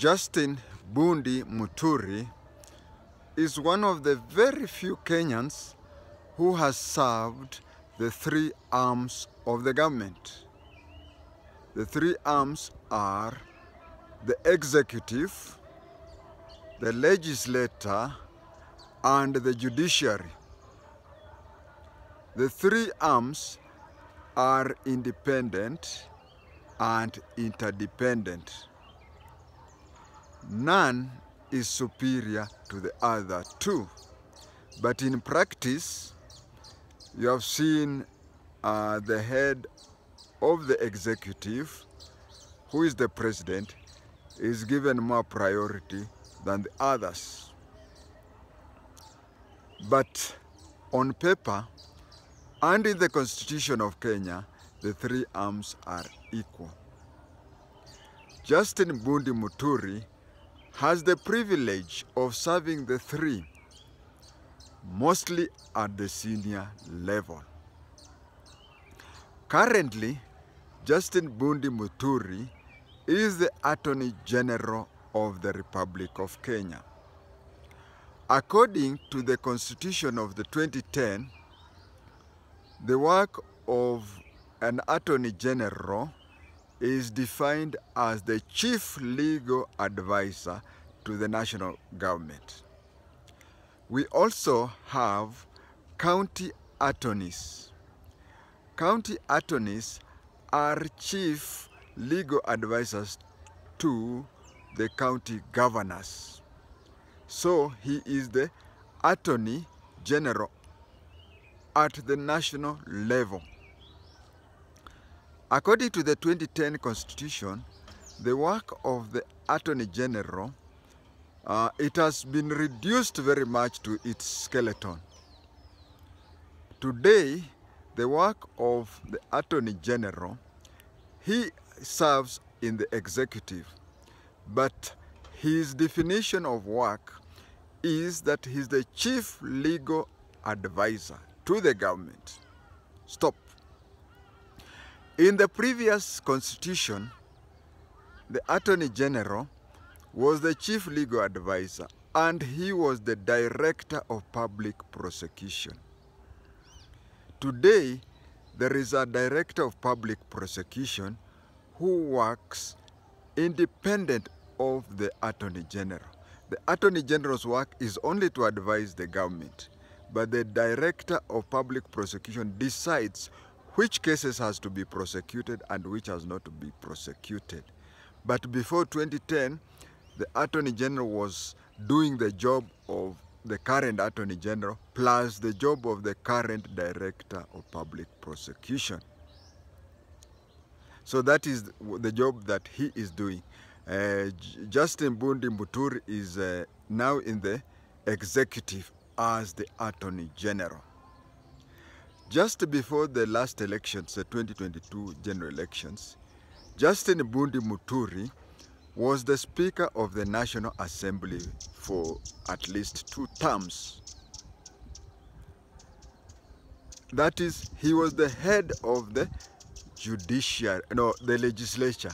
Justin Bundi Muturi is one of the very few Kenyans who has served the three arms of the government. The three arms are the executive, the legislature, and the judiciary. The three arms are independent and interdependent. None is superior to the other two. But in practice, you have seen the head of the executive, who is the president, is given more priority than the others. But on paper and in the Constitution of Kenya, the three arms are equal. Justin Bundi Muturi has the privilege of serving the three, mostly at the senior level. Currently, Justin Bundi Muturi is the Attorney General of the Republic of Kenya. According to the Constitution of the 2010, the work of an Attorney General is defined as the chief legal advisor to the national government. We also have county attorneys. County attorneys are chief legal advisors to the county governors. So he is the Attorney General at the national level. According to the 2010 Constitution, the work of the Attorney General, it has been reduced very much to its skeleton. Today, the work of the Attorney General, he serves in the executive, but his definition of work is that he's the chief legal advisor to the government. Stop. In the previous Constitution, the Attorney General was the chief legal advisor and he was the Director of Public Prosecution. Today, there is a Director of Public Prosecution who works independent of the Attorney General. The Attorney General's work is only to advise the government, but the Director of Public Prosecution decides which cases has to be prosecuted and which has not to be prosecuted. But before 2010, the Attorney General was doing the job of the current Attorney General plus the job of the current Director of Public Prosecution. So that is the job that he is doing. Justin Bundi Muturi is now in the executive as the Attorney General. Just before the last elections, the 2022 general elections, Justin Bundi Muturi was the Speaker of the National Assembly for at least 2 terms. That is, he was the head of the the legislature.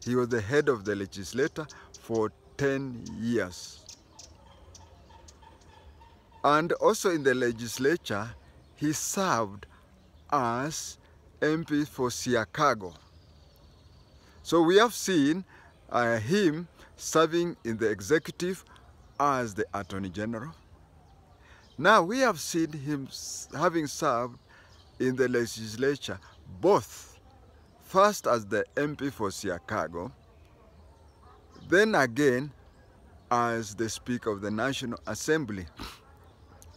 He was the head of the legislature for 10 years. And also in the legislature, he served as MP for Siakago. So we have seen him serving in the executive as the Attorney General. Now we have seen him having served in the legislature both first as the MP for Siakago, then again as the Speaker of the National Assembly.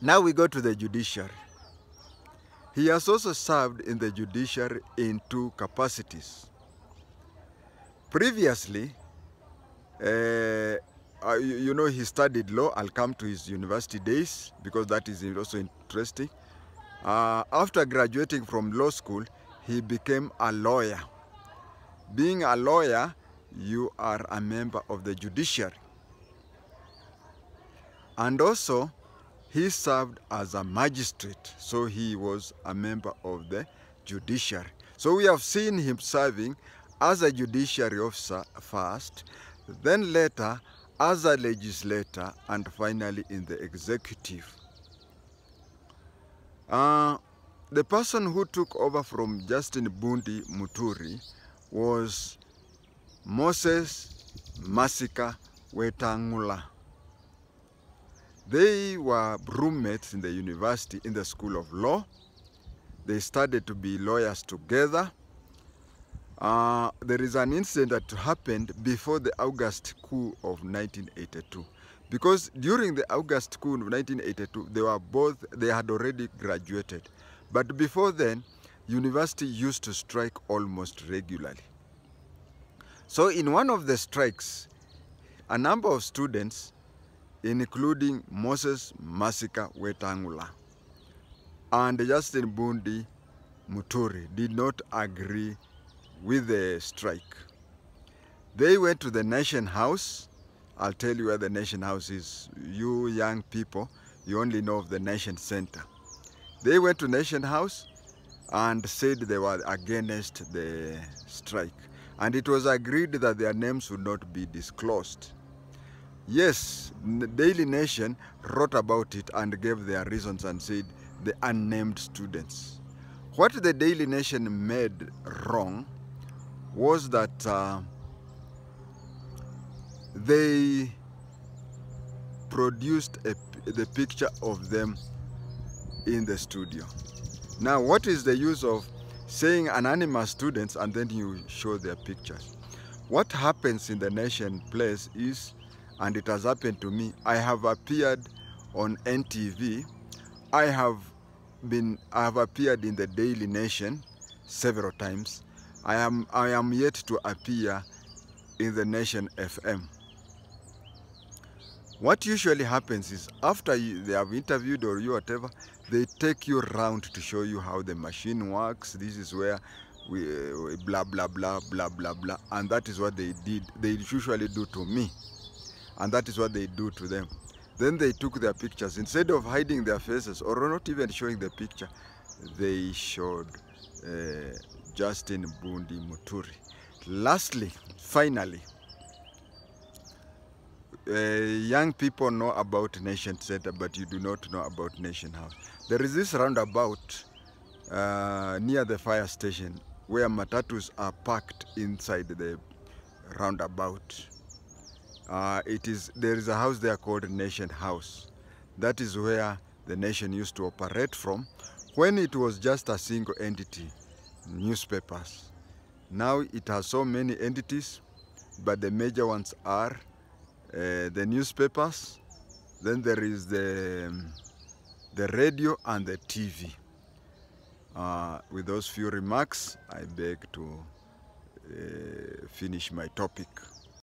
Now we go to the judiciary. He has also served in the judiciary in 2 capacities. Previously, you know, he studied law. I'll come to his university days because that is also interesting. After graduating from law school, he became a lawyer. Being a lawyer, you are a member of the judiciary. And also, he served as a magistrate, so he was a member of the judiciary. So we have seen him serving as a judiciary officer first, then later as a legislator, and finally in the executive. The person who took over from Justin Bundi Muturi was Moses Masika Wetangula. They were roommates in the university, in the School of Law. They studied to be lawyers together. There is an incident that happened before the August coup of 1982. Because during the August coup of 1982, they had already graduated. But before then, university used to strike almost regularly. So in one of the strikes, a number of students, including Moses Masika Wetangula and Justin Bundi Muturi, did not agree with the strike. They went to the Nation House. I'll tell you where the Nation House is. You young people, you only know of the Nation Center. They went to Nation House and said they were against the strike. And it was agreed that their names would not be disclosed. Yes, the Daily Nation wrote about it and gave their reasons and said the unnamed students. What the Daily Nation made wrong was that they produced the picture of them in the studio. Now, what is the use of saying anonymous students and then you show their pictures? What happens in the Nation place is, and it has happened to me, I have appeared on NTV, I have appeared in the Daily Nation several times. I am yet to appear in the Nation FM. What usually happens is after they have interviewed or you whatever, they take you around to show you how the machine works. This is where we blah blah blah blah blah blah, and that is what they did. They usually do to me, and that is what they do to them. Then they took their pictures. Instead of hiding their faces or not even showing the picture, they showed Justin Bundi Muturi. Lastly, finally, young people know about Nation Center, but you do not know about Nation House. There is this roundabout near the fire station where matatus are parked inside the roundabout. There is a house there called Nation House. That is where the Nation used to operate from when it was just a single entity, newspapers. Now it has so many entities, but the major ones are the newspapers, then there is the radio and the TV. With those few remarks, I beg to finish my topic.